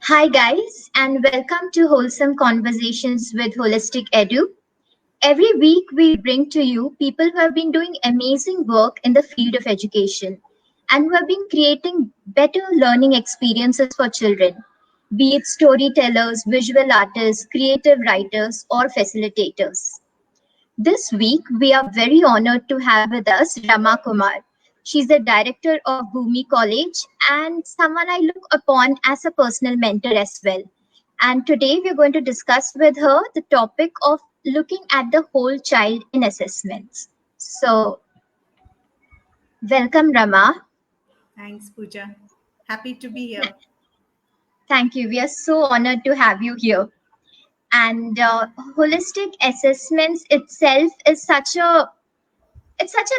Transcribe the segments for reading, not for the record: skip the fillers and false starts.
Hi, guys, and welcome to Wholesome Conversations with Holistic Edu. Every week, we bring to you people who have been doing amazing work in the field of education and who have been creating better learning experiences for children, be it storytellers, visual artists, creative writers, or facilitators. This week, we are very honored to have with us Rama Kumar. She's the director of Bhumi College and someone I look upon as a personal mentor as well. And today, we're going to discuss with her the topic of looking at the whole child in assessments. So, welcome, Rama. Thanks, Pooja. Happy to be here. Thank you. We are so honored to have you here. And holistic assessments itself is such a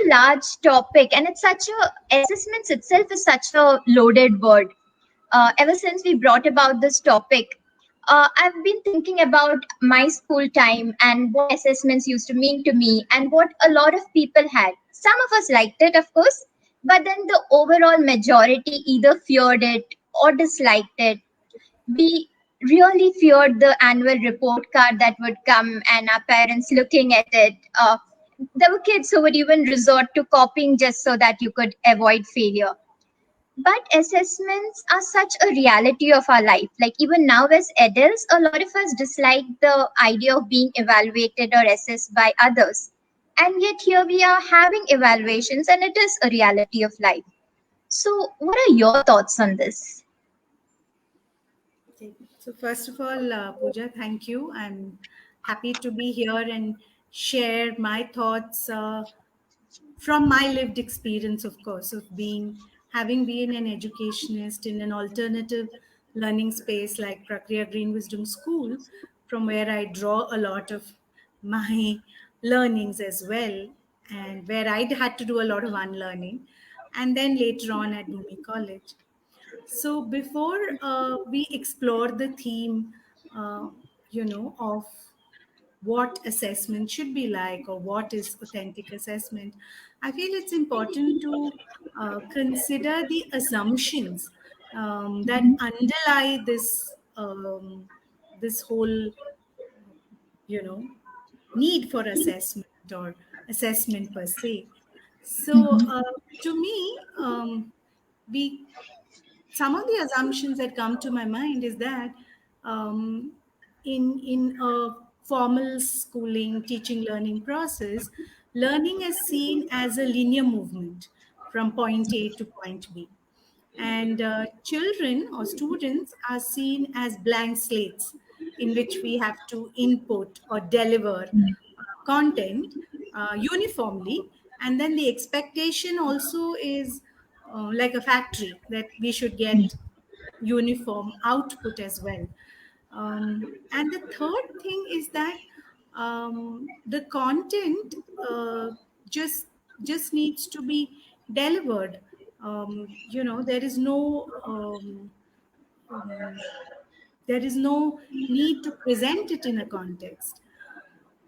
large topic, and it's such a assessments itself is such a loaded word. Ever since we brought about this topic, I've been thinking about my school time and what assessments used to mean to me and what a lot of people had. Some of us liked it, of course, but then the overall majority either feared it or disliked it. We really feared the annual report card that would come and our parents looking at it. There were kids who would even resort to copying just so that you could avoid failure. But assessments are such a reality of our life. Like even now, as adults, a lot of us dislike the idea of being evaluated or assessed by others. And yet, here we are having evaluations, and it is a reality of life. So, what are your thoughts on this? Okay. So, first of all, Pooja, thank you. I'm happy to be here and share my thoughts from my lived experience, of course, of having been an educationist in an alternative learning space like Prakriya Green Wisdom School, from where I draw a lot of my learnings as well, and where I had to do a lot of unlearning, and then later on at Bhumi College. So before we explore the theme, uh, of what assessment should be like or what is authentic assessment, I feel it's important to consider the assumptions that underlie this whole, you know, need for assessment or assessment per se. So to me, we some of the assumptions that come to my mind is that um, in a formal schooling teaching learning process, learning is seen as a linear movement from point A to point B, and children or students are seen as blank slates in which we have to input or deliver content uniformly, and then the expectation also is like a factory that we should get uniform output as well. And the third thing is that the content just just needs to be delivered. There is um, no need to present it in a context.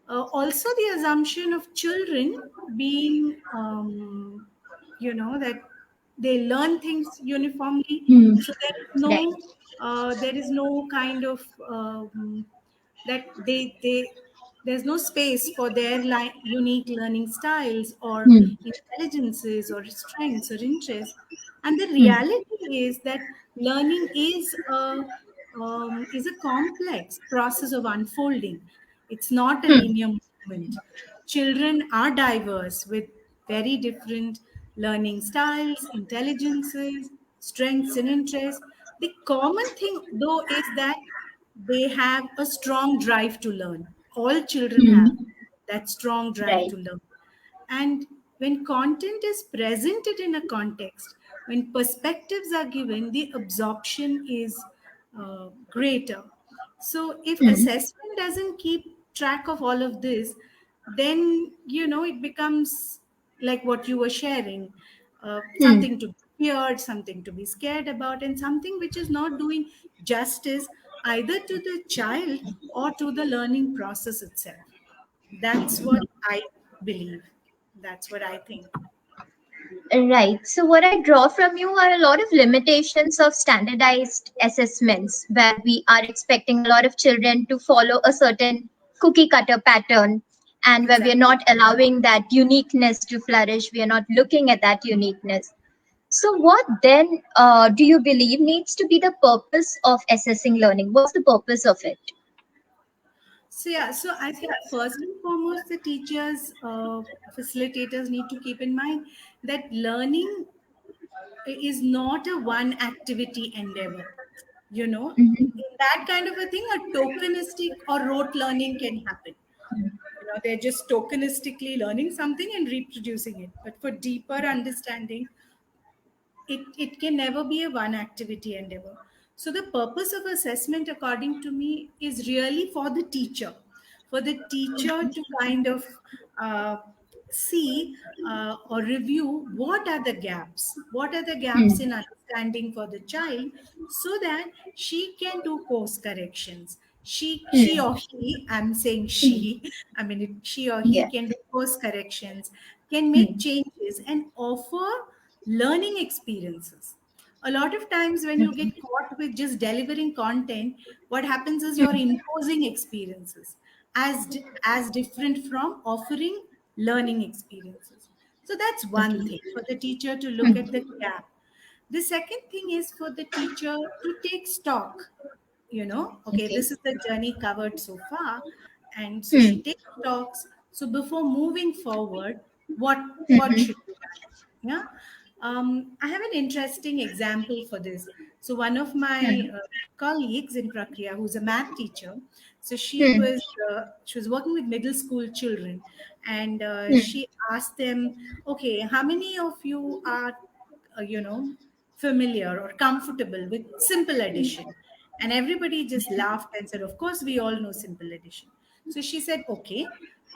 Also, the assumption of children being, that they learn things uniformly. Hmm. So Right. there is no kind of that there's no space for their unique learning styles or Hmm. intelligences or strengths or interests. And the Hmm. reality is that learning is a complex process of unfolding. It's not a Hmm. linear movement. Children are diverse with very different learning styles, intelligences, strengths, and interests. The common thing, though, is that they have a strong drive to learn. All children have Hmm. that strong drive Right. to learn. And when content is presented in a context, when perspectives are given, the absorption is greater. So, if Hmm. assessment doesn't keep track of all of this, then it becomes like what you were sharing, Hmm. something to be feared, something to be scared about, and something which is not doing justice either to the child or to the learning process itself. That's what I believe. That's what I think. Right. So, what I draw from you are a lot of limitations of standardized assessments where we are expecting a lot of children to follow a certain cookie cutter pattern, and where we are Exactly. not allowing that uniqueness to flourish. We are not looking at that uniqueness. So, what then do you believe needs to be the purpose of assessing learning? What's the purpose of it? So yeah, so I think first and foremost, the teachers, facilitators need to keep in mind that learning is not a one activity endeavor. You know, Mhm. in that kind of a thing, a tokenistic or rote learning can happen. You know, they're just tokenistically learning something and reproducing it. But for deeper understanding, it can never be a one activity endeavor. So the purpose of assessment, according to me, is really for the teacher to kind of uh, see or review what are the gaps Hmm. in understanding for the child, so that she can do course corrections. She Hmm. or he, I'm saying Hmm. she, I mean, she or he Yeah. can do course corrections, can make Hmm. changes and offer learning experiences. A lot of times when you get caught with just delivering content, what happens is you're imposing experiences as different from offering learning experiences. So that's one Okay. thing for the teacher to look Hmm. at the gap. The second thing is for the teacher to take stock. You know, okay, Okay. this is the journey covered so far, and so she Hmm. takes stocks. So before moving forward, what Hmm. should be done? Yeah. I have an interesting example for this. So one of my Hmm. colleagues in Prakriya, who's a math teacher, so Hmm. she was working with middle school children, and Hmm. she asked them, okay, how many of you are you know, familiar or comfortable with simple addition? And everybody just laughed and said, of course we all know simple addition. So she said, okay,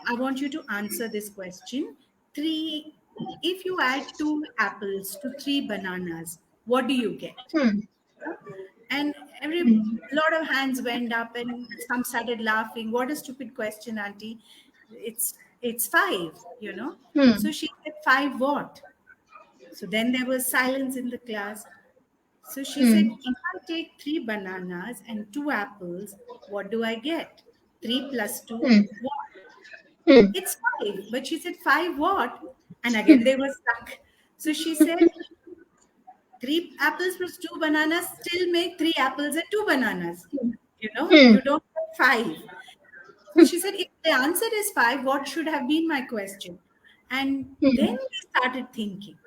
I want you to answer this question. Three, if you add two apples to three bananas, what do you get? Hmm. And every Hmm. lot of hands went up and some started laughing. What a stupid question, auntie. It's five, you know. So Hmm. she said, five what? So then there was silence in the class. So she said, Hmm. if I take three bananas and two apples, what do I get? Three plus two, Hmm. what? Hmm. It's five. But she said, five what? And again they were stuck. So she said, three apples plus two bananas still make three apples and two bananas. You know, Hmm. you don't get five. So she said, if the answer is five, what should have been my question? And then Hmm. they started thinking.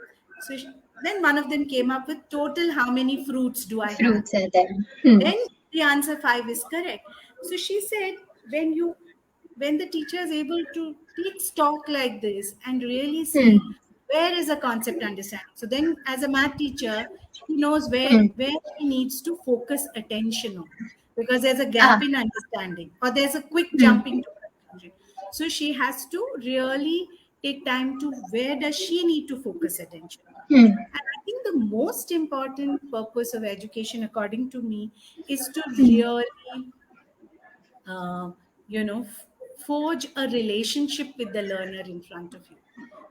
So then one of them came up with total how many fruits do I have? Fruits are there. Hmm. Then the answer five is correct. So she said, when the teacher is able to take stock like this and really see Hmm. where is a concept understanding. So then as a math teacher, he knows Hmm. where he needs to focus attention on, because there's a Ah. gap in understanding or there's a quick Hmm. jumping to conclusion. So she has to really take time to where does she need to focus attention on. Hmm. And I think the most important purpose of education, according to me, is to Hmm. really, uh, you know, forge a relationship with the learner in front of you.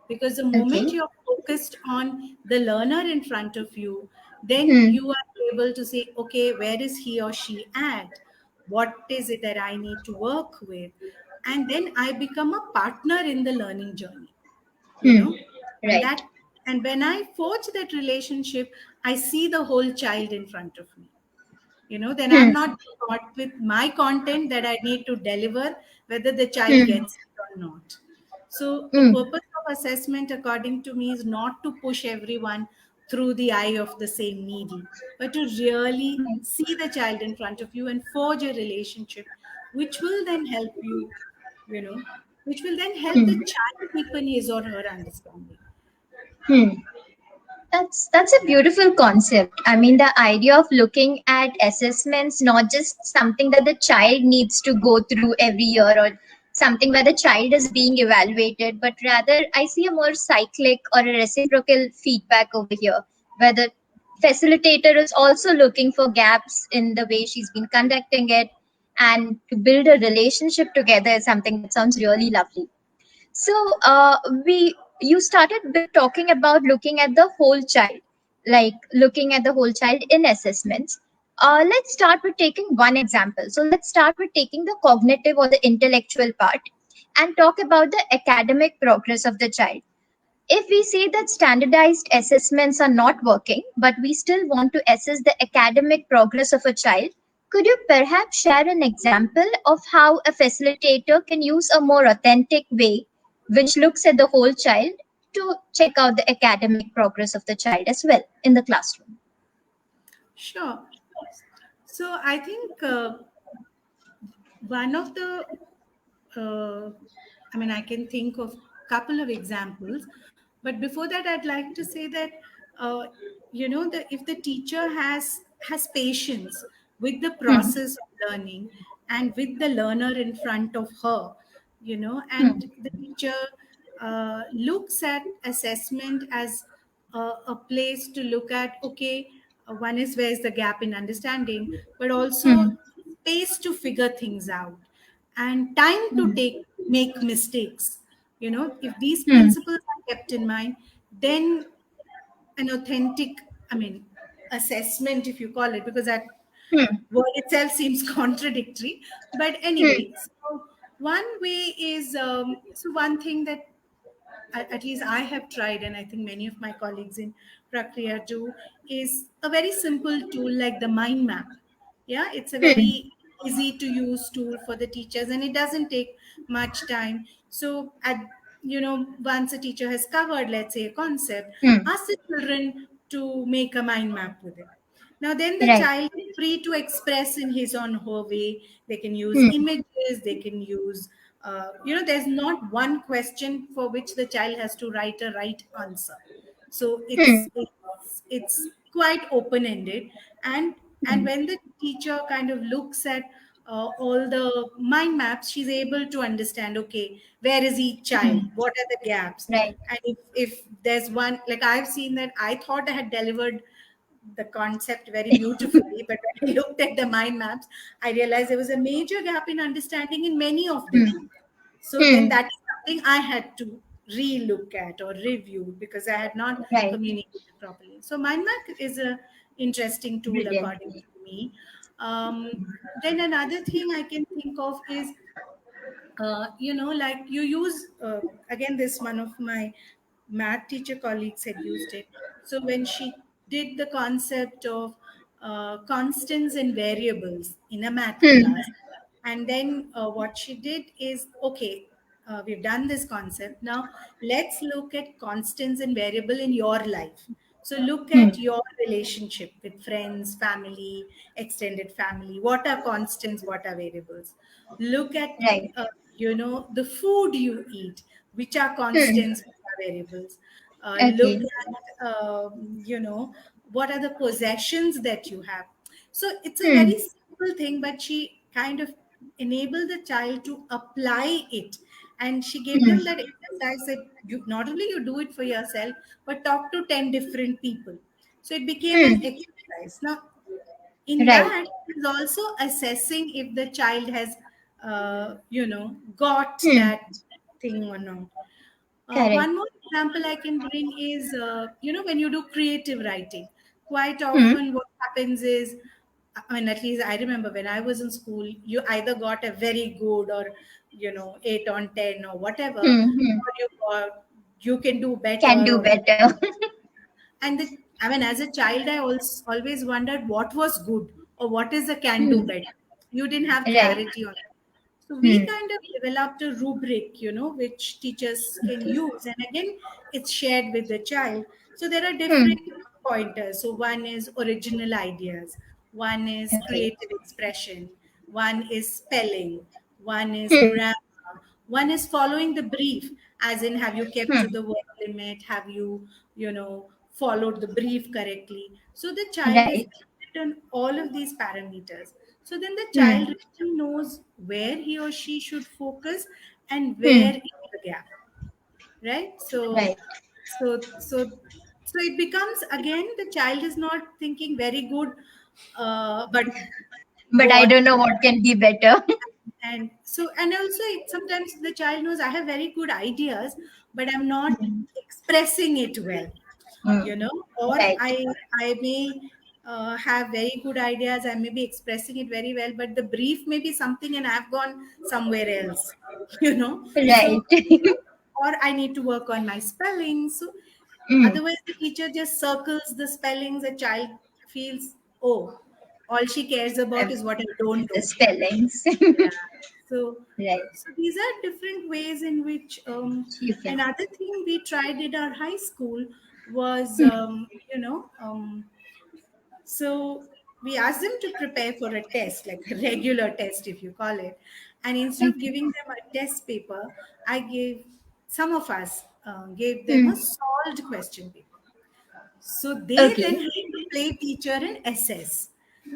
Because the moment Okay. you're focused on the learner in front of you, then Hmm. you are able to say, okay, where is he or she at? What is it that I need to work with? And then I become a partner in the learning journey, you Hmm. know. and Right. that and when I forge that relationship, I see the whole child in front of me, you know. Then I'm Hmm. not caught with my content that I need to deliver, whether the child Hmm. gets it or not. So the Hmm. purpose of assessment, according to me, is not to push everyone through the eye of the same needle, but to really see the child in front of you and forge a relationship, which will then help you, you know, which will then help the Hmm. child deepen his or her understanding. Hmm. That's a beautiful concept. I mean, the idea of looking at assessments not just something that the child needs to go through every year or something where the child is being evaluated, but rather I see a more cyclic or a reciprocal feedback over here, where the facilitator is also looking for gaps in the way she's been conducting it, and to build a relationship together is something that sounds really lovely. So we you started with talking about looking at the whole child, like looking at the whole child in assessments. Let's start with taking one example. So let's start with taking the cognitive or the intellectual part and talk about the academic progress of the child. If we say that standardized assessments are not working, but we still want to assess the academic progress of a child, could you perhaps share an example of how a facilitator can use a more authentic way, which looks at the whole child, to check out the academic progress of the child as well in the classroom? Sure. So I think one of the, uh, I mean, I can think of couple of examples, but before that, I'd like to say that, uh, if the teacher has patience with the Hmm. process of learning and with the learner in front of her, Hmm. and the teacher looks at assessment as a place to look at, okay, one is where's the gap in understanding, but Hmm. also space to figure things out and time to Hmm. make mistakes. If these Hmm. principles are kept in mind, then an authentic, I mean, assessment, if you call it, because that Hmm. word itself seems contradictory. But Hmm. anyway, so one way is, so one thing that at least I have tried, and I think many of my colleagues in Prakriya do, is a very simple tool like the mind map. Yeah, it's a Hmm. very easy to use tool for the teachers, and it doesn't take much time. So once a teacher has covered, let's say, a concept, Hmm. ask the children to make a mind map with it. Now, then the Right. child is free to express in his or her way. They can use Hmm. images, they can use, there's not one question for which the child has to write a right answer. So Hmm. it's quite open ended, and Hmm. when the teacher kind of looks at all the mind maps, she's able to understand, okay, where is each child, Hmm. what are the gaps, Right. and if there's one, like I've seen that, I thought I had delivered the concept very beautifully, but when I looked at the mind maps, I realized there was a major gap in understanding in many of them. Hmm. So then Hmm. that is something I had to re-look at or review because I had not Right. communicated properly. So mind map is a interesting tool Brilliant. according to me. Then another thing I can think of is, like you use, again, this one of my math teacher colleagues had used it. So when she did the concept of constants and variables in a math Hmm. class, and then what she did is, okay, we've done this concept. Now let's look at constants and variable in your life. So look Hmm. at your relationship with friends, family, extended family. What are constants? What are variables? Look at Right. the food you eat, which are Hmm. constants, which are variables. Look Okay. at what are the possessions that you have. So it's a Hmm. very simple thing, but she kind of enabled the child to apply it, and she gave Hmm. them that exercise that you not only you do it for yourself, but talk to 10 different people. So it became an Hmm. exercise. Now in Right. that is also assessing if the child has got Hmm. that thing or not. Correct. One more example I can bring is, when you do creative writing, quite Hmm. often what happens is, I mean, at least I remember when I was in school, you either got a very good or 8 on 10 or whatever, Hmm. Hmm. or you can do better Can do or better. and I mean, as a child, I also always wondered what was good or what is the can do Hmm. better. You didn't have Right. clarity on it. So we Hmm. kind of developed a rubric, which teachers can use. And again, it's shared with the child. So there are Hmm. different pointers. So one is original ideas, one is Okay. creative expression, one is spelling, one is Hmm. grammar, one is following the brief, as in, have you kept to Hmm. the word limit? Have followed the brief correctly? So the child is Right. educated on all of these parameters. So then the child Hmm. really knows where he or she should focus and Hmm. where is the gap, right? So, Right. so, so, so it becomes, again, the child is not thinking very good, but But I what don't know what can be better. And so, and also sometimes the child knows I have very good ideas, but I'm not expressing it well, Mm. or Right. I may have very good ideas, I may be expressing it very well, but the brief may be something and I've gone somewhere else. Right. So, or I need to work on my spelling. So Mm. otherwise the teacher just circles the spellings. A child feels, oh, all she cares about Um, is what I don't the know. spellings. Yeah. So, Right. so these are different ways in which, You can. another thing we tried in our high school was, so we asked them to prepare for a test, like a regular test, if you call it. And instead of Okay. giving them a test paper, I gave some of us gave them a Hmm. solved question paper. So they then Okay. had to play teacher and assess.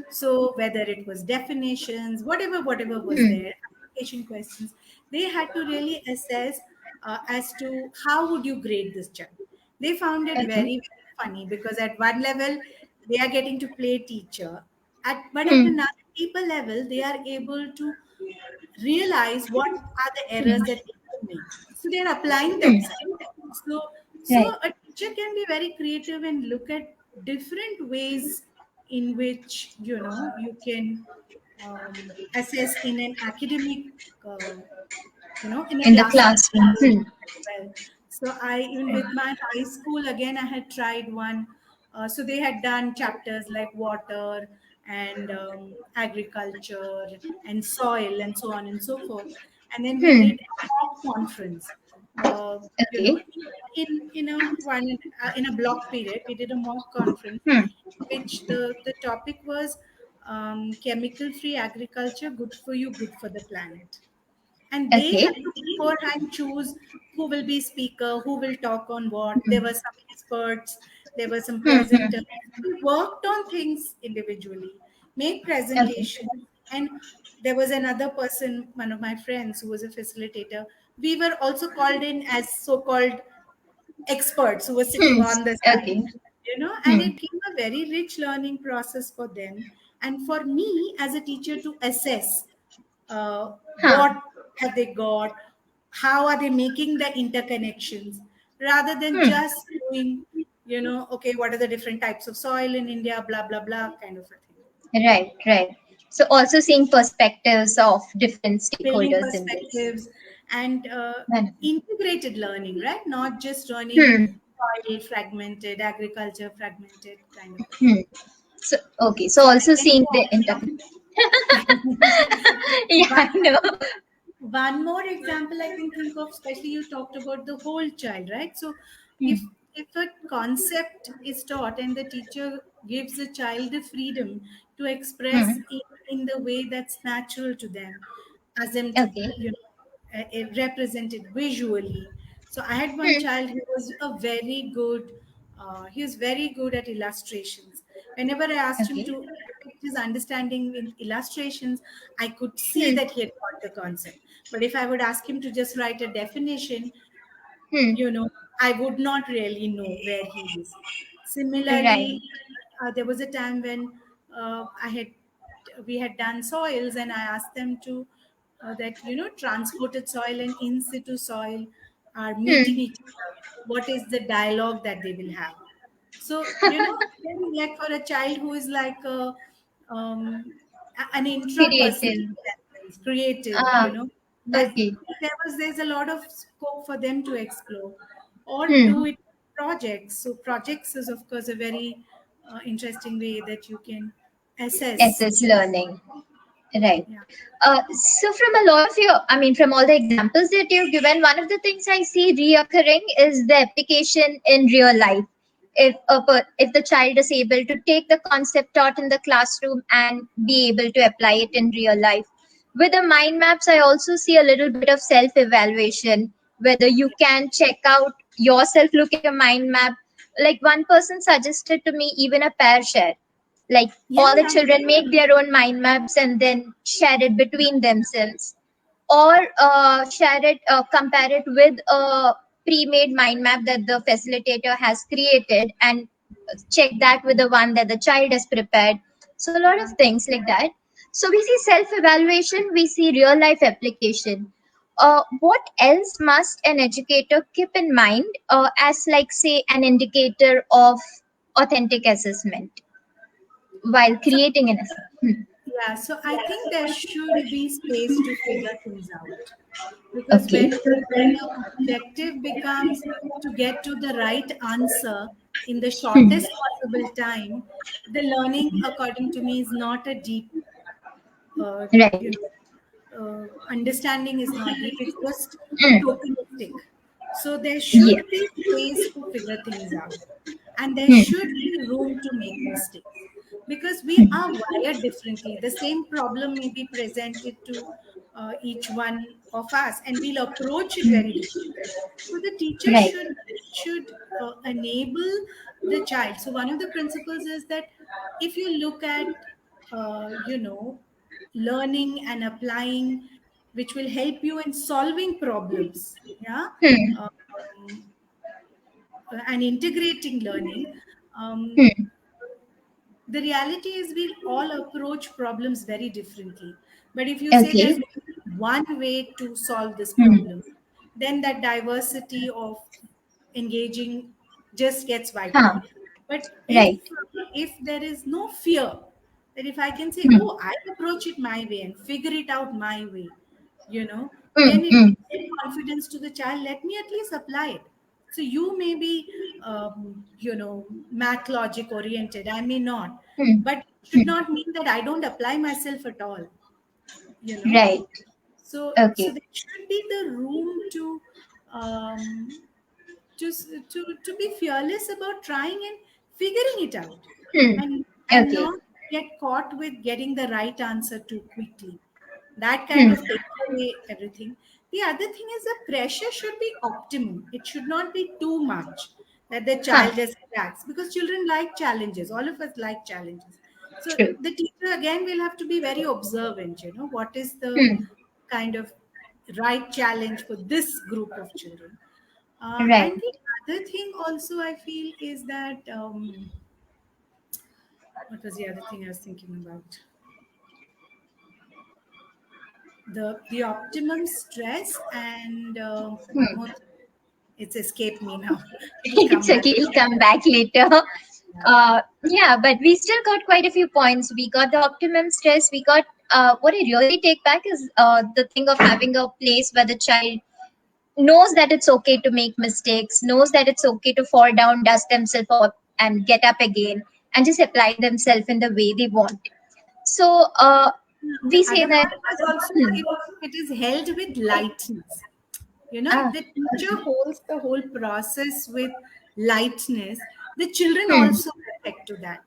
So whether it was definitions, whatever was Hmm. there, application questions, they had to really assess as to how would you grade this child. They found it Okay. very, very funny because at one level they are getting to play teacher, but at Hmm. another deeper level they are able to realize what are the errors Hmm. that people make. So they're applying Hmm. themselves. So, so Right. a teacher can be very creative and look at different ways in which you can assess in an academic, uh, in a In the classroom classroom. Hmm. as well. So I, even with my high school, again I had tried one. So they had done chapters like water and agriculture and soil and so on and so forth. And then we Hmm. did a mock conference. Uh, you know, Okay. in a one in a block period, we did a mock conference, Hmm. which the topic was chemical free agriculture, good for you, good for the planet. And they Okay. had to beforehand choose who will be speaker, who will talk on what. There were some experts, there were some Hmm. Hmm. presenters. We worked on things individually, made Okay. presentations, and there was another person, one of my friends, who was a facilitator. We were also called in as so-called experts who were sitting Hmm. on the side, Okay. and Hmm. it became a very rich learning process for them and for me as a teacher to assess Huh. what have they got, how are they making the interconnections, rather than Hmm. just doing, okay, what are the different types of soil in India, blah blah blah, kind of a thing. Right. Right. So also seeing perspectives of different Building stakeholders in this. perspectives and Wonderful. integrated learning, right? Not just learning Hmm. soil fragmented, agriculture fragmented, kind of a thing. Hmm. So okay. So So I also can seeing go the inter. on Yeah, and I on. know. One more example I can think of, especially you talked about the whole child, right? So Hmm. if a concept is taught and the teacher gives the child the freedom to express Hmm. in the way that's natural to them, as them to Okay. represent it visually. So I had one Hmm. child who was a very good. He was very good at illustrations. Whenever I asked him Okay. to depict his understanding in illustrations, I could see Hmm. that he had got the concept. But if I would ask him to just write a definition, Hmm. I would not really know where he is. Right. Similarly, there was a time when I had we had done soils, and I asked them to that transported soil and in situ soil are meeting Hmm. each other. What is the dialogue that they will have? So again, like for a child who is like um, an intrapersonal Creative. presence, creative, Ah. my, Okay. there's a lot of scope for them to explore or do Hmm. it projects. So projects is of course a very interesting way that you can assess. SS learning. Right. Yeah. So from a lot of your, I mean, from all the examples that you've given, one of the things I see reoccurring is the application in real life. If the child is able to take the concept taught in the classroom and be able to apply it in real life. With the mind maps, I also see a little bit of self-evaluation, whether you can check out yourself, look at your mind map. Like one person suggested to me, even a pair share, like Yeah, all the yeah. children make their own mind maps and then share it between themselves, or share it, compare it with a pre-made mind map that the facilitator has created, and check that with the one that the child has prepared. So a lot of Yeah. things like that. So we see self-evaluation, we see real-life application. What else must an educator keep in mind as, like, say, an indicator of authentic assessment while So creating an assessment? yeah, so I think there should be space to figure things out, because Okay. when your objective becomes to get to the right answer in the shortest possible time, the learning, according to me, is not a deep, uh, Right. you know, understanding is not deep. It's just Mm. tokenistic. So there Yeah. should be space to figure things out, and there Hmm. should be room to make mistakes, because we are wired differently. The same problem may be presented to each one of us, and we'll approach it very differently. So the teacher Right. should enable the child. So one of the principles is that if you look at learning and applying, which will help you in solving problems, yeah, Hmm. um, and integrating learning. Hmm. The reality is we all approach problems very differently. But if you say Okay. there's one way to solve this Hmm. problem, then that diversity of engaging just gets wiped Huh. out. But Right. if there is no fear, that if I can say, Hmm. oh, I approach it my way and figure it out my way, Hmm. then it Hmm. gives confidence to the child. Let me at least apply it. So you may be, math logic oriented. I may not, Hmm. but it should Hmm. not mean that I don't apply myself at all. You know, Right. so Okay. there should be the room to um, to be fearless about trying and figuring it out, Hmm. and Okay. not get caught with getting the right answer too quickly. That kind Hmm. of takes away everything. The other thing is the pressure should be optimum. It should not be too much that the Huh. child just cracks, because children like challenges. All of us like challenges. So True. the teacher again will have to be very observant. What is the Hmm. kind of right challenge for this group of children. Right. And the other thing also I feel is that, what was the other thing I was thinking about? The optimum stress and one more thing. It's escaped me now. It'll come It's back. okay. We'll come back later. Yeah. Yeah, but we still got quite a few points. We got the optimum stress. We got what I really take back is the thing of having a place where the child knows that it's okay to make mistakes, knows that it's okay to fall down, dust themselves up, and get up again, and just apply themselves in the way they want. So The we say other that. part was also Hmm, if it is held with lightness. If ah, the teacher holds the whole process with lightness, the children hmm, also affect to that.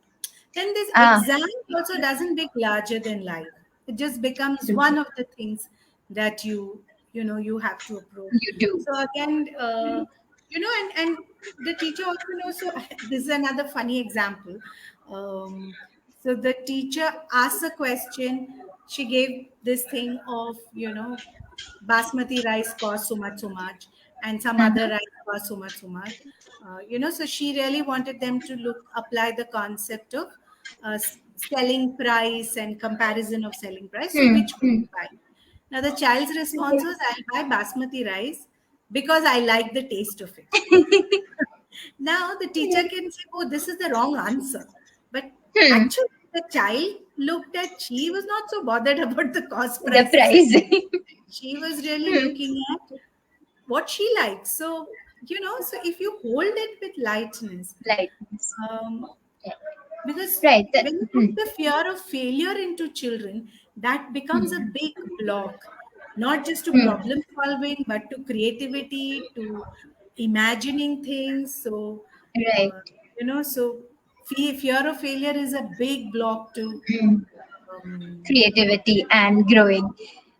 Then this ah, exam also doesn't make larger than life. It just becomes true. one of the things that you have to approach. You do. So again, and the teacher also knows. So this is another funny example. Um, so the teacher asked a question. She gave this thing of basmati rice costs so much, and some other Uh-huh. rice costs so much. So she really wanted them to apply the concept of selling price and comparison of selling price. So Hmm, which would hmm. you buy? Now the child's response was, "I'll buy basmati rice because I like the taste of it." Now the teacher can say, "Oh, this is the wrong answer," but Hmm. actually the child looked at. She was not so bothered about the cost The price of selling. prize. She was really Hmm. looking at what she likes. So if you hold it with lightness, Like, um, because right. That, when you put hmm, the fear of failure into children, that becomes a big block, not just to hmm. problem solving, but to creativity, to imagining things. So, Right. fear of failure is a big block to, Hmm. um, Creativity and growing.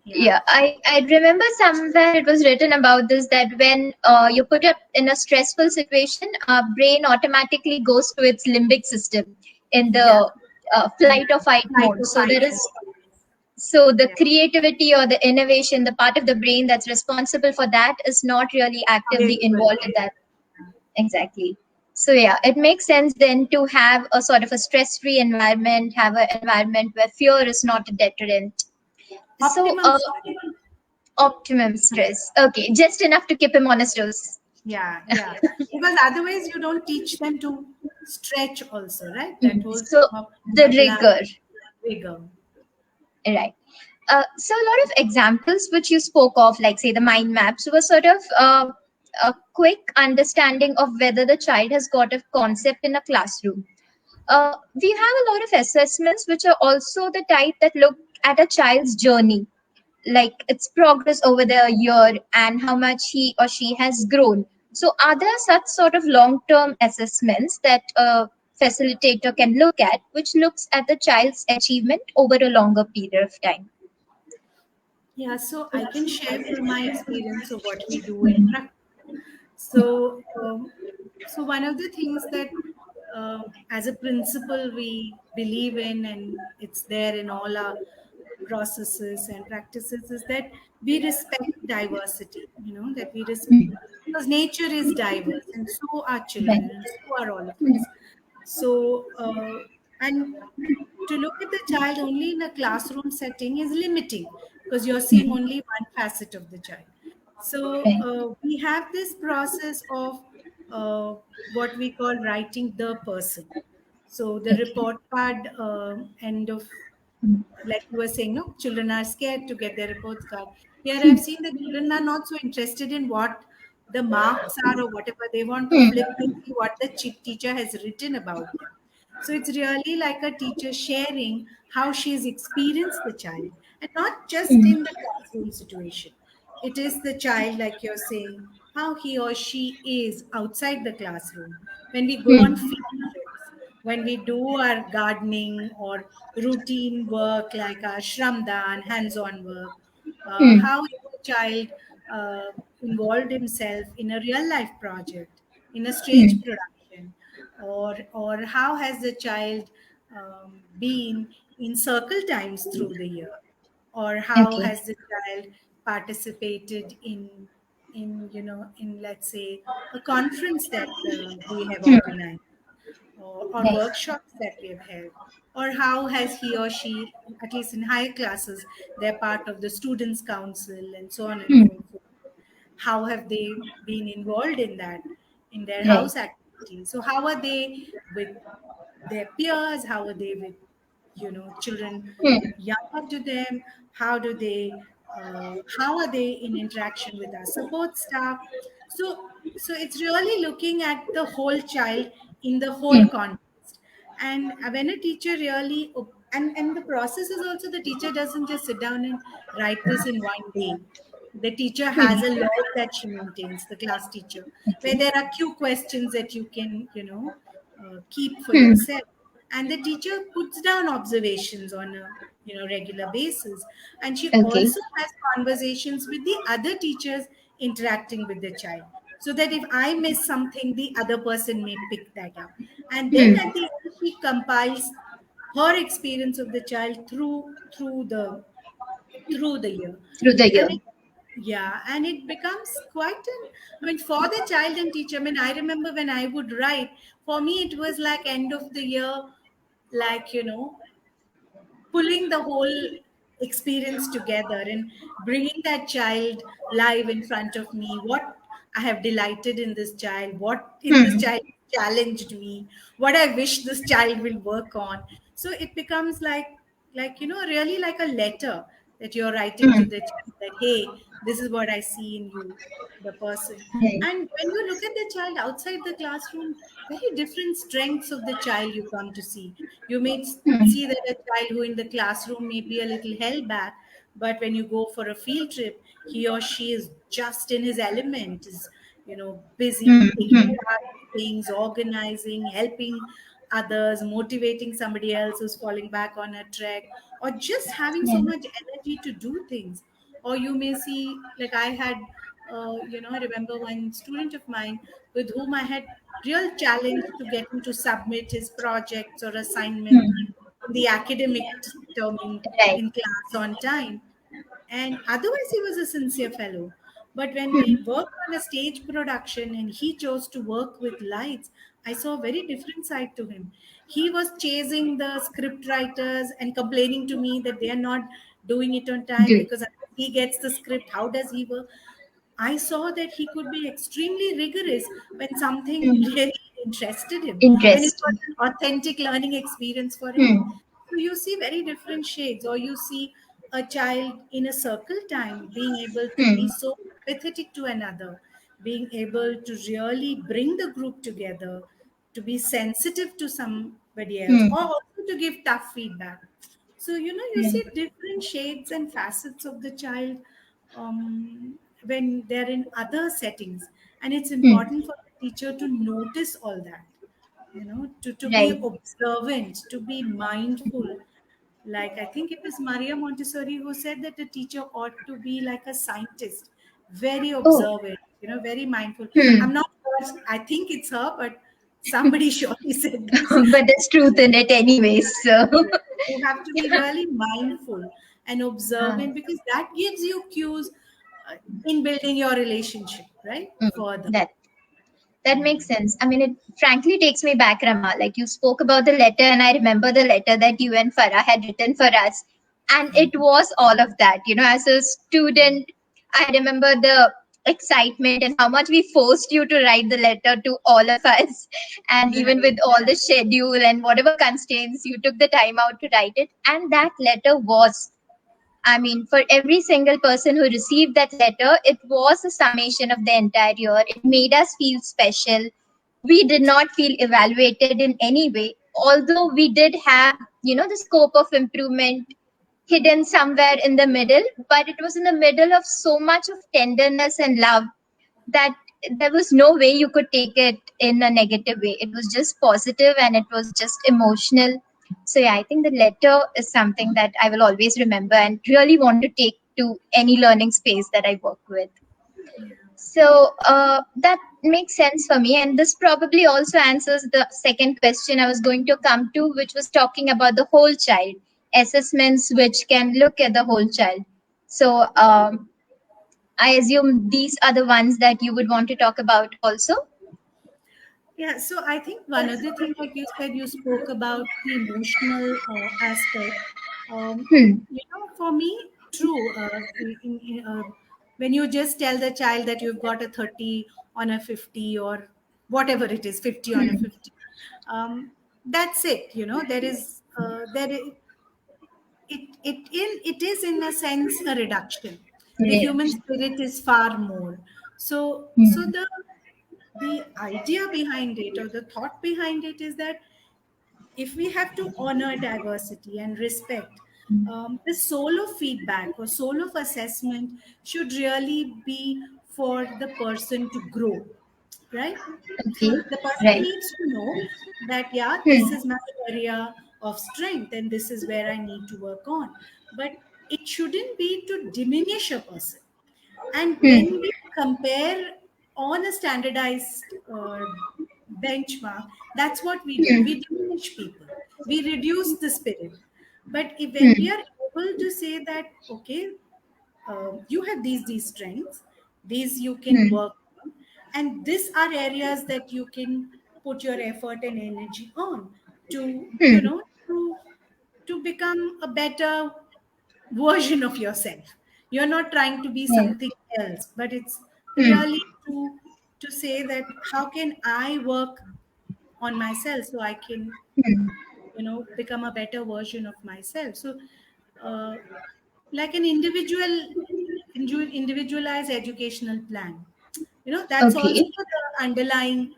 yeah. Yeah, I remember somewhere it was written about this that when you put it in a stressful situation, our brain automatically goes to its limbic system in Yeah. the Yeah. flight or fight Fight mode. or So fight there is mode. so the Yeah. creativity or the innovation, the part of the brain that's responsible for that is not really actively Available. involved in that. Exactly. So yeah, it makes sense then to have a sort of a stress-free environment, have an environment where fear is not a deterrent. So Optimum strength. optimum stress. Okay, just enough to keep him on his toes. Yeah, yeah. Because otherwise, you don't teach them to stretch, also, right? That whole So thing of the applying rigor, vigor. right? So a lot of examples which you spoke of, like say the mind maps, were sort of a quick understanding of whether the child has got a concept in a classroom. We have a lot of assessments which are also the type that look at a child's journey, like its progress over the year and how much he or she has grown. So, are there such sort of long term assessments that a facilitator can look at, which looks at the child's achievement over a longer period of time? Yeah, so I can share from my experience of what we do in practice. So, one of the things that, as a principle, we believe in, and it's there in all our processes and practices, is that we respect diversity. That we respect, because nature is diverse, and so are children, and so are all of us. So, and to look at the child only in a classroom setting is limiting, because you're seeing only one facet of the child. So we have this process of uh, what we call writing the person. So the report card, end of, like you were saying, no, children are scared to get their reports card. Here I've seen that children are not so interested in what the marks are or whatever. They want to flip and see what the teacher has written about them. So it's really like a teacher sharing how she's experienced the child, and not just in the classroom situation. It is the child, like you're saying, how he or she is outside the classroom. When we go on field trips, when we do our gardening or routine work like our shramdan, hands-on work, how is the child involved himself in a real life project, in a stage production, or how has the child been in circle times through the year, or how Okay. has the child participated in, let's say, a conference that we have organized, or Right. workshops that we have held, or how has he or she, at least in higher classes, they're part of the students council and so on and so forth. How have they been involved in that, in their Right. house activities? So how are they with their peers? How are they with children younger to them? How do they how are they in interaction with our support staff? So it's really looking at the whole child in the whole context. And when a teacher really and the process is also, the teacher doesn't just sit down and write this in one day. The teacher has a log that she maintains, the class teacher, where there are Q questions that you can keep for yourself, and the teacher puts down observations on a regular basis, and she Okay. also has conversations with the other teachers interacting with the child, so that if I miss something, the other person may pick that up, and then at the end she compiles her experience of the child through the year. Through the year. And yeah, and it becomes quite an, I mean, for the child and teacher, I mean, I remember when I would write, for me it was like end of the year, like pulling the whole experience together and bringing that child live in front of me, what I have delighted in this child, what in this child challenged me, what I wish this child will work on. So it becomes like really like a letter that you're writing to the child, that hey, this is what I see in you, the person. Right. And when you look at the child outside the classroom, very different strengths of the child you come to see. You may see that a child who in the classroom may be a little held back, but when you go for a field trip, he or she is just in his element, is busy taking charge of things, organizing, helping others, motivating somebody else who's falling back on a trek, or just having so much energy to do things. Or you may see, like I had, I remember one student of mine with whom I had real challenge to get him to submit his projects or assignment in the academic term Right. in class on time. And otherwise, he was a sincere fellow. But when we worked on a stage production and he chose to work with lights, I saw a very different side to him. He was chasing the script writers and complaining to me that they are not doing it on time Good. because he gets the script. How does he work? I saw that he could be extremely rigorous when something Hmm. really interested him, when it was Interesting. an authentic learning experience for him. Hmm. So you see very different shades, or you see a child in a circle time being able to be Hmm. so empathetic to another, being able to really bring the group together, to be sensitive to somebody else, Hmm. or also to give tough feedback. So, you Hmm. see different shades and facets of the child when they're in other settings. And it's Hmm. important for the teacher to notice all that, to be Right. observant, to be mindful. Like, I think it was Maria Montessori who said that a teacher ought to be like a scientist, very Oh. observant, very mindful. Hmm. I'm not sure, I think it's her, but somebody surely said this. But there's truth in it anyways. So. You have to be really mindful and Ah. observant, because that gives you cues in building your relationship, right? Hmm. Further. That makes sense. I mean, it frankly takes me back, Rama. Like you spoke about the letter, and I remember the letter that you and Farah had written for us. And it was all of that. As a student, I remember the excitement and how much we forced you to write the letter to all of us. And even Right. with all the schedule and whatever constraints, you took the time out to write it. And that letter was, I mean, for every single person who received that letter, it was a summation of the entire year. It made us feel special. We did not feel evaluated in any way, although we did have, the scope of improvement hidden somewhere in the middle, but it was in the middle of so much of tenderness and love that there was no way you could take it in a negative way. It was just positive and it was just emotional. So yeah, I think the letter is something that I will always remember and really want to take to any learning space that I work with. So that makes sense for me, and this probably also answers the second question I was going to come to, which was talking about the whole child assessments, which can look at the whole child. So I assume these are the ones that you would want to talk about also. Yeah, so I think one other thing, like you said, you spoke about the emotional aspect. Hmm. For me, true. When you just tell the child that you've got a 30 on a 50, or whatever it is, 50 on a Hmm. 50, that's it. It is in a sense a reduction. The human Reaction. spirit is far more. So Hmm. the idea behind it, or the thought behind it, is that if we have to honor diversity and respect, the soul of feedback or soul of assessment should really be for the person to grow, right? So Okay. the person Right. needs to know that, yeah, this Hmm. is my area of strength and this is where I need to work on. But it shouldn't be to diminish a person. And Hmm. when we compare on a standardized benchmark, that's what we do. Hmm. We diminish people, we reduce the spirit. But when we Hmm. are able to say that, okay, you have these strengths, these you can Hmm. work on, and these are areas that you can put your effort and energy on to, Hmm. to become a better version of yourself. You're not trying to be Yeah. something else, but it's Hmm. really to say that how can I work on myself so I can, Hmm. become a better version of myself. So uh, like an individualized educational plan, that's also Okay. the underlying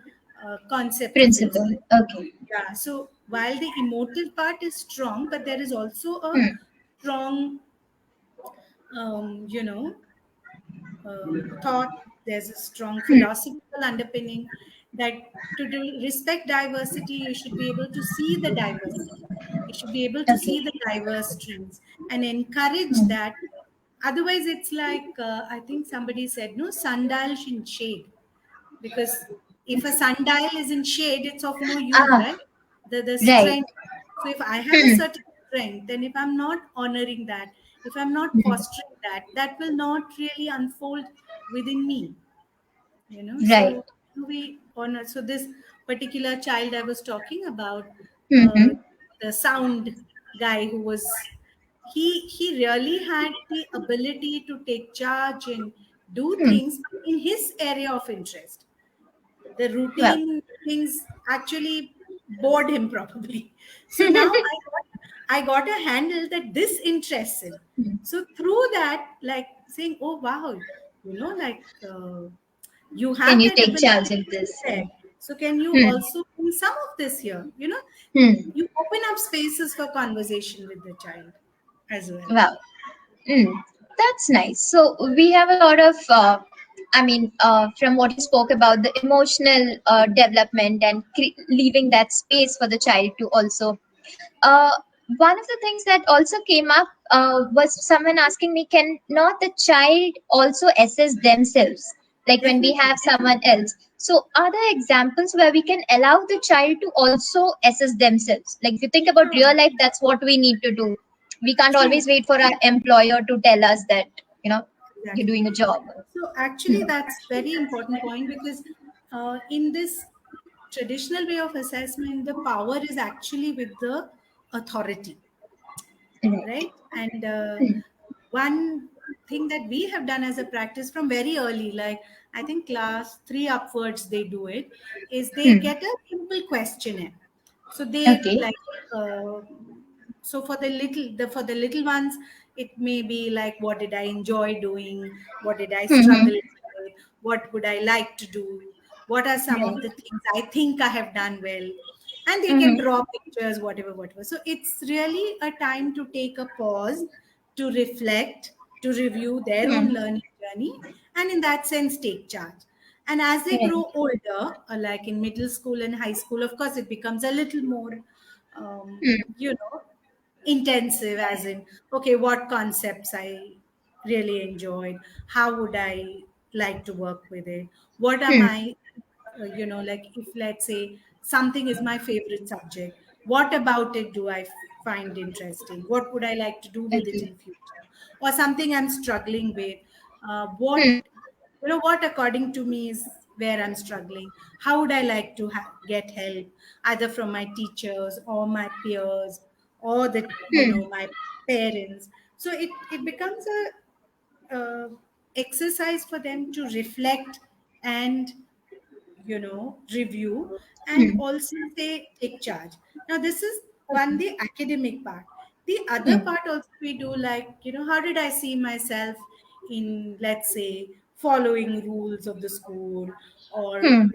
concept of it. Principle. Okay. Yeah, so while the emotive part is strong, but there is also a Hmm. strong you know thought, there's a strong Hmm. philosophical underpinning that to respect diversity, you should be able to see the diversity. You should be able to see Okay. the diverse strengths and encourage Hmm. that. Otherwise, it's like, I think somebody said, no, sundial in shade. Because if a sundial is in shade, it's of no use, Ah. right? The Right. strength. So if I have a Hmm. certain strength, then if I'm not honoring that, if I'm not Hmm. fostering that, that will not really unfold within me. Right. So we honor. So this particular child I was talking about, uh, Mm-hmm. the sound guy who was, he really had the ability to take charge and do Hmm. things in his area of interest. The Well. routine things actually bored him probably. So now I got a handle that this interests him. So through that, like saying, oh wow, like you Can have you that take ability charge of to this? reflect. So can you Hmm. also bring some of this here? Hmm. You open up spaces for conversation with the child as well. Wow. Mm, that's nice. So we have a lot of, from what you spoke about the emotional development and leaving that space for the child to also. Uh, One of the things that also came up was someone asking me, can not the child also assess themselves? Like when we Definitely. have someone else. So are there examples where we can allow the child to also assess themselves? Like if you think about Sure. real life, that's what we need to do. We can't True. always wait for our employer to tell us that, you're Exactly. doing a job. So actually, that's very important point because in this traditional way of assessment, the power is actually with the authority, Right. right? And Hmm. one thing that we have done as a practice from very early, like I think class three upwards, they do it, is they Hmm. get a simple questionnaire. So they Okay. like, so for the little ones, it may be like, what did I enjoy doing? What did I Hmm. struggle with? What would I like to do? What are some of Right. the things I think I have done well? And they can Hmm. draw pictures, whatever. So it's really a time to take a pause, to reflect, to review their own Hmm. learning journey, and in that sense take charge. And as they Right. grow older, like in middle school and high school, of course it becomes a little more Hmm. intensive, as in, okay, what concepts I really enjoyed, how would I like to work with it, what are Hmm. my like, if let's say something is my favorite subject, what about it do I find interesting, what would I like to do with it Okay. in future, or something I'm struggling with, what Hmm. what according to me is where I'm struggling, how would I like to get help, either from my teachers or my peers, or the Hmm. my parents. So it becomes a exercise for them to reflect and review, and Hmm. also say take charge. Now this is one, Okay. the academic part. The other Hmm. part also we do, like, how did I see myself in, let's say, following rules of the school, or Hmm.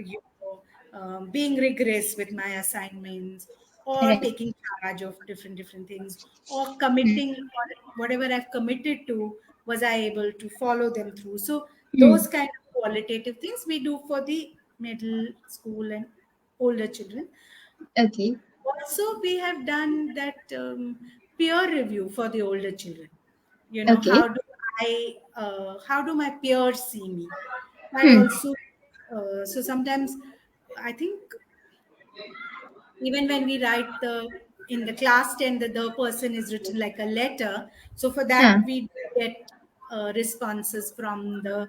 being rigorous with my assignments, or Right. taking charge of different things, or Hmm. committing, or whatever I've committed to, was I able to follow them through. So Hmm. those kind of qualitative things we do for the middle school and older children. Okay. Also, we have done that peer review for the older children. Okay. How do my peers see me? That Hmm. also. So sometimes I think even when we write in the class 10, the person is written like a letter. So for that Huh. we get responses from the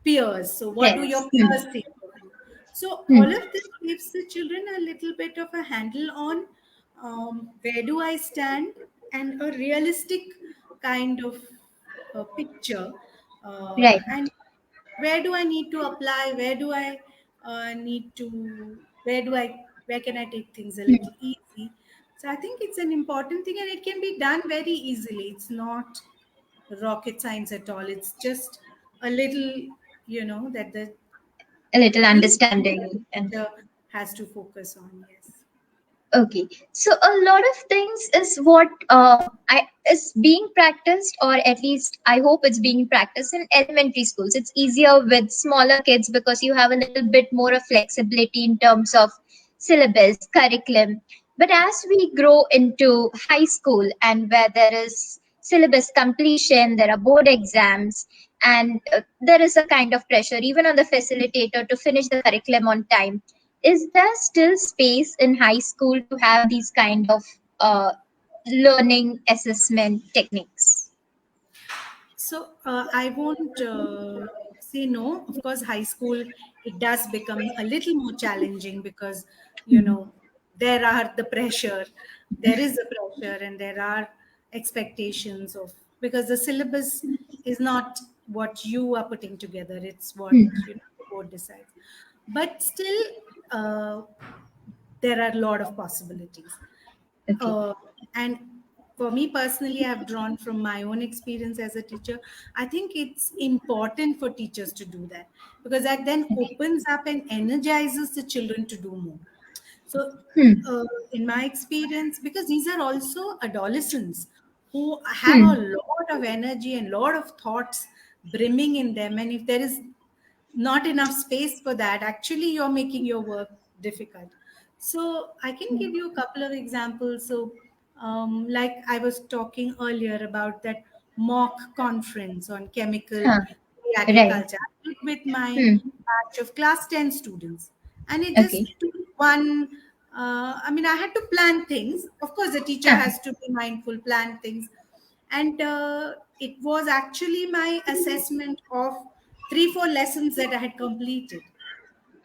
peers. So what do your Yes. Hmm. peers think of you? So all Hmm. of this gives the children a little bit of a handle on where do I stand, and a realistic kind of picture, Right. and where do I need to apply, need to where can I take things a Hmm. little easy. So I think it's an important thing, and it can be done very easily. It's not rocket science at all. It's just a little, that the A little teacher understanding and has to focus on. Yes. okay. So a lot of things is what I is being practiced, or at least I hope it's being practiced in elementary schools. It's easier with smaller kids because you have a little bit more of flexibility in terms of syllabus, curriculum. But as we grow into high school and where there is syllabus completion, there are board exams, and there is a kind of pressure even on the facilitator to finish the curriculum on time. Is there still space in high school to have these kind of uh, learning assessment techniques? So I won't say no. Of course, high school, it does become a little more challenging because, you know, there are the pressure, there is the pressure, and there are expectations of, because the syllabus is not what you are putting together, it's what, you know, the board decides. But still, uh, there are a lot of possibilities. Okay. uh, and for me personally, I've drawn from my own experience as a teacher. I think it's important for teachers to do that, because that then Okay. opens up and energizes the children to do more. So, Hmm. in my experience, because these are also adolescents who have a Hmm. lot of energy and lot of thoughts brimming in them, and if there is not enough space for that, actually you're making your work difficult. So I can give you a couple of examples. So, like I was talking earlier about that mock conference on chemical Huh. Right. agriculture, I did with my Hmm. batch of class 10 students, and it just Okay. took one. I mean, I had to plan things. Of course, the teacher Huh. has to be mindful, plan things, and it was actually my assessment of 3 4 lessons that I had completed,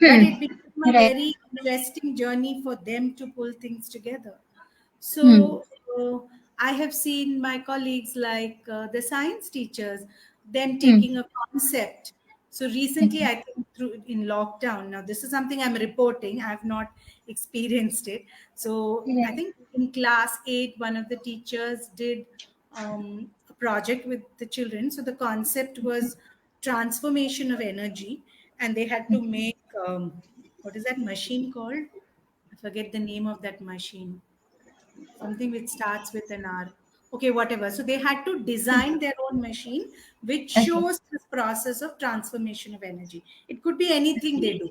but Hmm. it became a Right. very interesting journey for them to pull things together. Hmm. So I have seen my colleagues, like the science teachers, them Hmm. taking a concept. So recently, Okay. I think through in lockdown. Now this is something I'm reporting. I have not experienced it. So I Right. think in class 8, one of the teachers did a project with the children. So the concept was transformation of energy, and they had to make what is that machine called? I forget the name of that machine, something which starts with an R. Okay, whatever. So they had to design their own machine which Okay. shows this process of transformation of energy. It could be anything they do,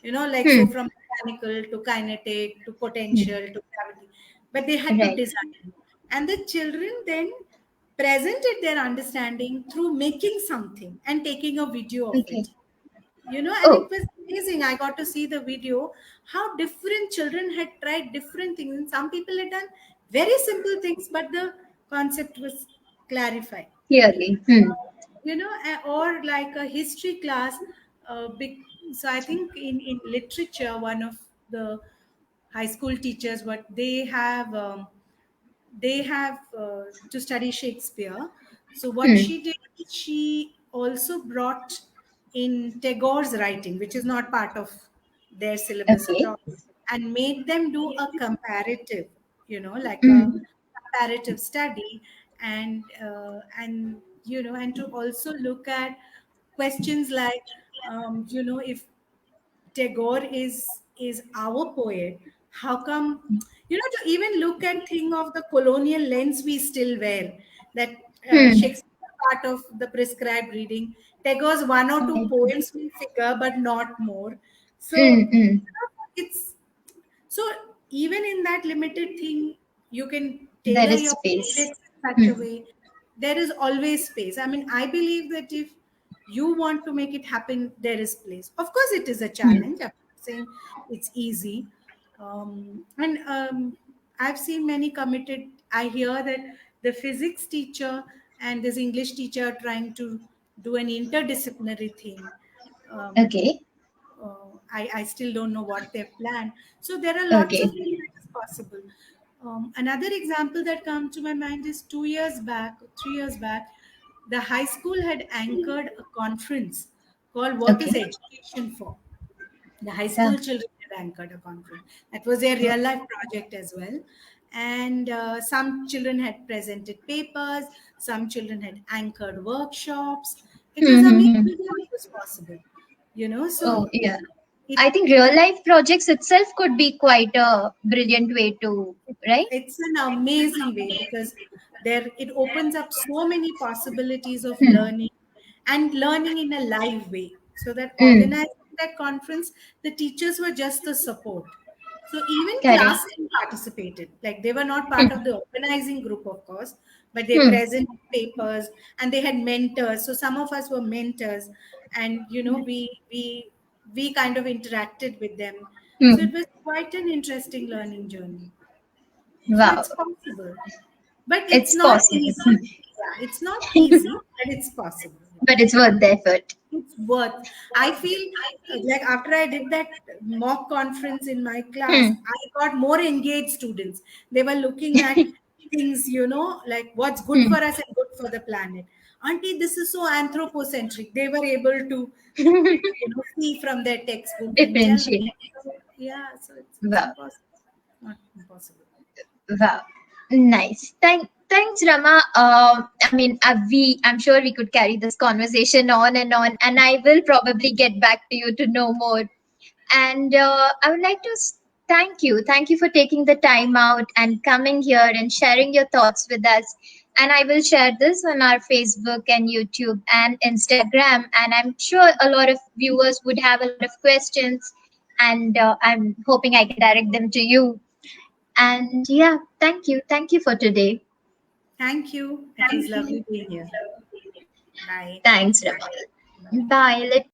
you know, like so Hmm. from mechanical to kinetic to Hmm. potential to gravity. But they had to Right. design. And the children then presented their understanding through making something and taking a video of Okay. it, you know, and it Oh. was amazing. I got to see the video, how different children had tried different things, and some people had done very simple things, but the concept was clarified, Clearly. Hmm. you know. Or like a history class. So I think in literature, one of the high school teachers, what they have to study Shakespeare. So what Hmm. she did, she also brought in Tagore's writing, which is not part of their syllabus at Okay. all, and made them do a comparative, you know, like a Hmm. comparative study, and you know, and to also look at questions like, you know, if Tagore is our poet, how come, you know, to even look at thing of the colonial lens we still wear, that Hmm. Shakespeare part of the prescribed reading, Tagore's one or two Right. poems will figure, but not more. Hmm. So Hmm. it's so even in that limited thing, you can There tailor is your space. projects in such a Hmm. way. There is always space. I mean, I believe that if you want to make it happen, there is place. Of course, it is a Hmm. challenge. I'm not saying it's easy. And I've seen many committed. I hear that the physics teacher and this English teacher are trying to do an interdisciplinary thing. Um, Okay. I still don't know what they've planned. So there are lots of Okay. things that is possible. Another example that comes to my mind is 2 years back, 3 years back, the high school had anchored a conference called What is Okay. Education For? The high Yeah. school children had anchored a conference. That was their real life project as well. And some children had presented papers, some children had anchored workshops. It was Hmm. Hmm. Hmm. amazing how it was possible, you know. Oh, So yeah. it I think real life projects itself could be quite a brilliant way to, right? it's an amazing way, because there it opens up so many possibilities of Hmm. learning, and learning in a live way. So that Hmm. organizing that conference, the teachers were just the support. So even Correct. class participated, like they were not part Hmm. of the organizing group, of course, but they Hmm. presented papers, and they had mentors. So some of us were mentors, and you know, we kind of interacted with them. So Hmm. it was quite an interesting learning journey. So Wow. it's possible, but it's It's not possible. easy. Yeah, it's not easy, but it's possible. But it's worth the effort. it's worth. I feel like after I did that mock conference in my class, Hmm. I got more engaged students. They were looking at things, like what's good Hmm. for us and good for the planet. Auntie, this is so anthropocentric. They were able to, see from their textbook and generate. Differentiate. So, yeah, so it's Wow. impossible. Not impossible. Wow. Nice. Thanks, Rama. I mean, I'm sure we could carry this conversation on, and I will probably get back to you to know more. And I would like to thank you. Thank you for taking the time out and coming here and sharing your thoughts with us. And I will share this on our Facebook and YouTube and Instagram. And I'm sure a lot of viewers would have a lot of questions. And I'm hoping I can direct them to you. And yeah, thank you. Thank you for today. Thank you. It was lovely being here. Bye. Thanks, Rama. Bye. Let